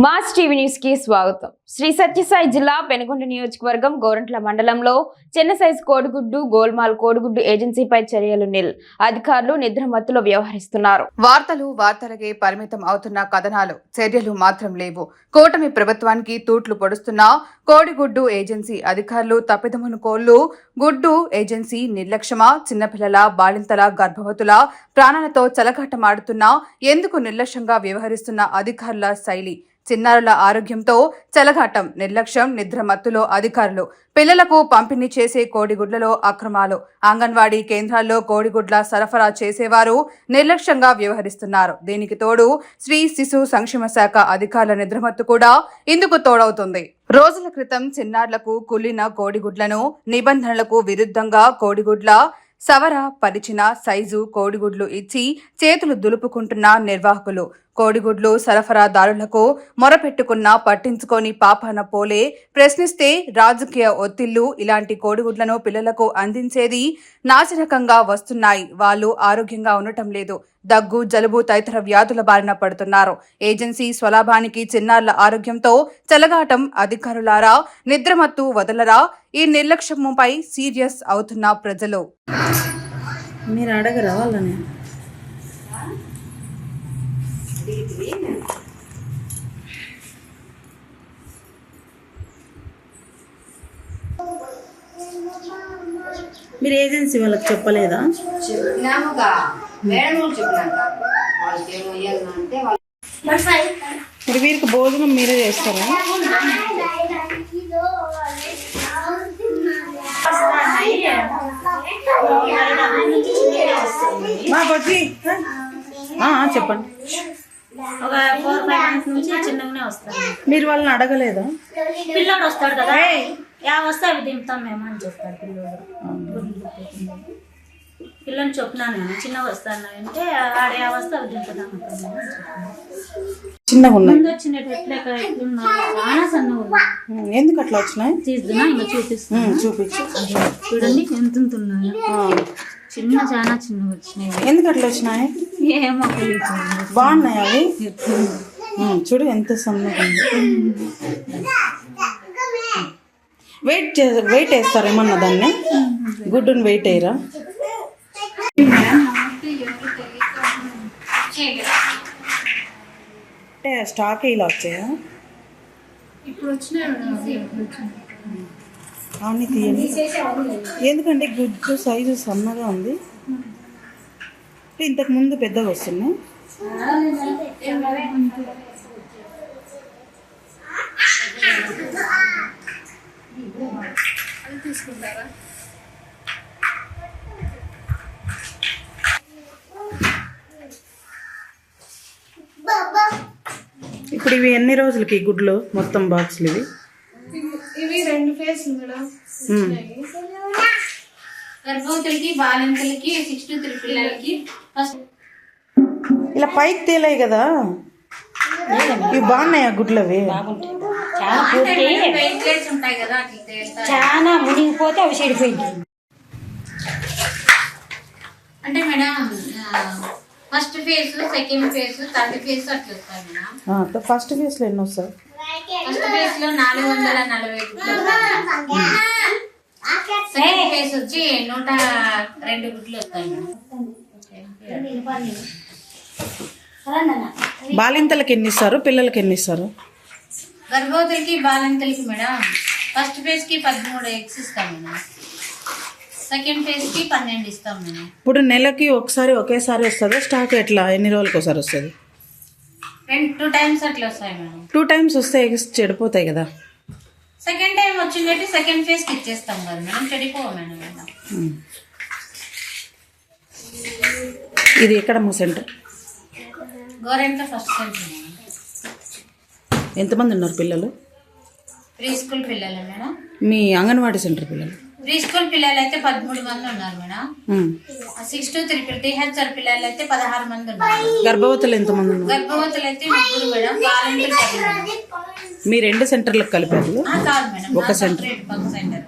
Mass TV news కి స్వాగతం. శ్రీ సత్యసాయి జిల్లా పెనుగొండ నియోజకవర్గం గోరంట్ల మండలంలో చిన్న సైజు కోడిగుడ్డు గోల్మాల్ కోడిగుడ్డు ఏజెన్సీపై చర్యలు నిల్. అధికారులు నిద్రమత్తులో వ్యవహరిస్తున్నారు. వార్తలకే పరిమితం అవుతున్న కథనాలు చర్యలు మాత్రం లేవు. కూటమి ప్రభుత్వానికి తూట్లు పొడుస్తున్న కోడిగుడ్డు ఏజెన్సీ అధికారులు తప్పిదమును కోళ్లు గుడ్డు ఏజెన్సీ నిర్లక్ష్యమా, చిన్నపిల్లల బాలింతల గర్భవతుల ప్రాణాలతో చెలగాటమాడుతున్నా ఎందుకు నిర్లక్ష్యంగా వ్యవహరిస్తున్న అధికారుల శైలి, చిన్నారుల ఆరోగ్యంతో చెలగాటం, నిర్లక్ష్యం, నిద్రమత్తులో అధికారులు, పిల్లలకు పంపిణీ చేసే కోడిగుడ్లలో అక్రమాలు, అంగన్వాడీ కేంద్రాల్లో కోడిగుడ్ల సరఫరా చేసేవారు నిర్లక్ష్యంగా వ్యవహరిస్తున్నారు. దీనికి తోడు శ్రీ శిశు సంక్షేమ శాఖ అధికారుల నిద్రమత్తు కూడా ఇందుకు తోడవుతుంది. రోజుల క్రితం చిన్నారులకు కుళ్ళిన కోడిగుడ్లను నిబంధనలకు విరుద్ధంగా కోడిగుడ్ల సవర పరిచిన సైజు కోడిగుడ్లు ఇచ్చి చేతులు దులుపుకుంటున్న నిర్వాహకులు, కోడిగుడ్లు సరఫరాదారులకు మొరపెట్టుకున్నా పట్టించుకొని పాపాన పోలే, ప్రశ్నిస్తే రాజకీయ ఒత్తిళ్లు, ఇలాంటి కోడిగుడ్లను పిల్లలకు అందించేది నాసిరకంగా వస్తున్నాయి. వాళ్ళు ఆరోగ్యంగా ఉండటం లేదు. దగ్గు, జలుబు తదితర వ్యాధుల బారిన పడుతున్నారు. ఏజెన్సీ స్వలాభానికి చిన్నారుల ఆరోగ్యంతో చెలగాటం. అధికారులారా నిద్రమత్తు వదలరా? ఈ నిర్లక్ష్యంపై సీరియస్ అవుతున్న ప్రజలు. మీరు అడగరా వాళ్ళని? మీరు ఏజెన్సీ వాళ్ళకి చెప్పలేదా? మరి వీరికి భోజనం మీరే చేస్తారా? చెప్పండి. ఒక 4-5 months నుంచి చిన్నగానే వస్తాను. మీరు వాళ్ళని అడగలేదా? పిల్లోడు వస్తాడు కదా, వస్తే అవి దింపుతాం మేము అని చెప్తాడు పిల్లోడు. పిల్లని చెప్పినా నేను చిన్నగా వస్తాను అంటే ఆడే వస్తే అవి దింపుతాం. చిన్నగా ముందు వచ్చినట్లే చాలా సన్నగా ఉన్నాయి. ఎందుకు అట్లా వచ్చినాయి? తీసుకున్నా ఇంకా చూపిస్తాను. చూపించు. చూడండి ఎంత ఉన్నాయి. చాలా చిన్నగా వచ్చినాయి. ఎందుకు అట్లా వచ్చినాయి? ఏమో బాగున్నాయి అవి. చూడు ఎంత సన్నగా ఉంది. వెయిట్ వేస్తారు ఏమన్నా దాన్ని? గుడ్డుని వెయిట్ వేయరా? అంటే స్టాక్ ఇలా వచ్చాయా? అవన్నీ తీయండి. ఎందుకంటే గుడ్డు సైజు సన్నగా ఉంది. ఇంతకు ముందు పెద్దగా వస్తున్నాయి. ఇప్పుడు ఇవి ఎన్ని రోజులకి గుడ్లు మొత్తం బాక్స్లు? ఇవి 2 ఫేస్లు మేడం. గర్భవతులకి, బాలింతలకి, 6 to 3 పిల్లలకి ఇలా పైకి తేలాయి కదా, ఇవి బాగున్నాయా గుడ్లు? అవి ఉంటాయి కదా, చాలా మునిగిపోతే అవి చెడిపోయింది. అంటే madam first phase, second phase, third phase అట్లా వస్తాయి మేడం. ఫస్ట్ ఫేజ్ లో ఎన్ని వస్తాయి? ఫస్ట్ ఫేజ్ లో 440 గుడ్లు, సెకండ్ ఫేజ్ వచ్చి 102 గుడ్లు వస్తాయి మేడం. బాలింతలకి ఎన్ని ఇస్తారు, పిల్లలకి ఎన్ని ఇస్తారు? గర్భవతులకి, బాలింతలకి మేడం ఫస్ట్ ఫేజ్ కి 13 eggs ఇస్తాం మేడం. సెకండ్ ఫేజ్ కి 12 ఇస్తాం మేడం. ఇప్పుడు నెలకి ఒకసారి ఒకేసారి వస్తుందా స్టాక్? ఎట్లా ఎన్ని రోజులకి ఒకసారి వస్తుంది? 2 times అట్లా వస్తాయి మేడం. 2 times వస్తే ఎగ్స్ చెడిపోతాయి కదా. సెకండ్ టైం వచ్చిందంటే సెకండ్ ఫేజ్ కి ఇచ్చేస్తాం కదా మేడం, చెడిపోవు మేడం. ఇది ఎక్కడమ్మా centre? Gorantla first centre madam. ఎంతమంది ఉన్నారు పిల్లలు? ప్రీ స్కూల్ పిల్లలు మేడం. మీ అంగన్వాడీ సెంటర్ పిల్లలు? ప్రీ స్కూల్ పిల్లలు అయితే 13 మంది ఉన్నారు మేడం. 6 to 3 THR పిల్లలు అయితే 16 మంది ఉన్నారు. గర్భవతులు ఎంతమంది ఉన్నారు? గర్భవతులు అయితే 3 మేడం. బాలింతలు 10 మేడం. మీ 2 సెంటర్లకు కలిపారు? కాదు మేడం, ఒక సెంటర్. సెంటర్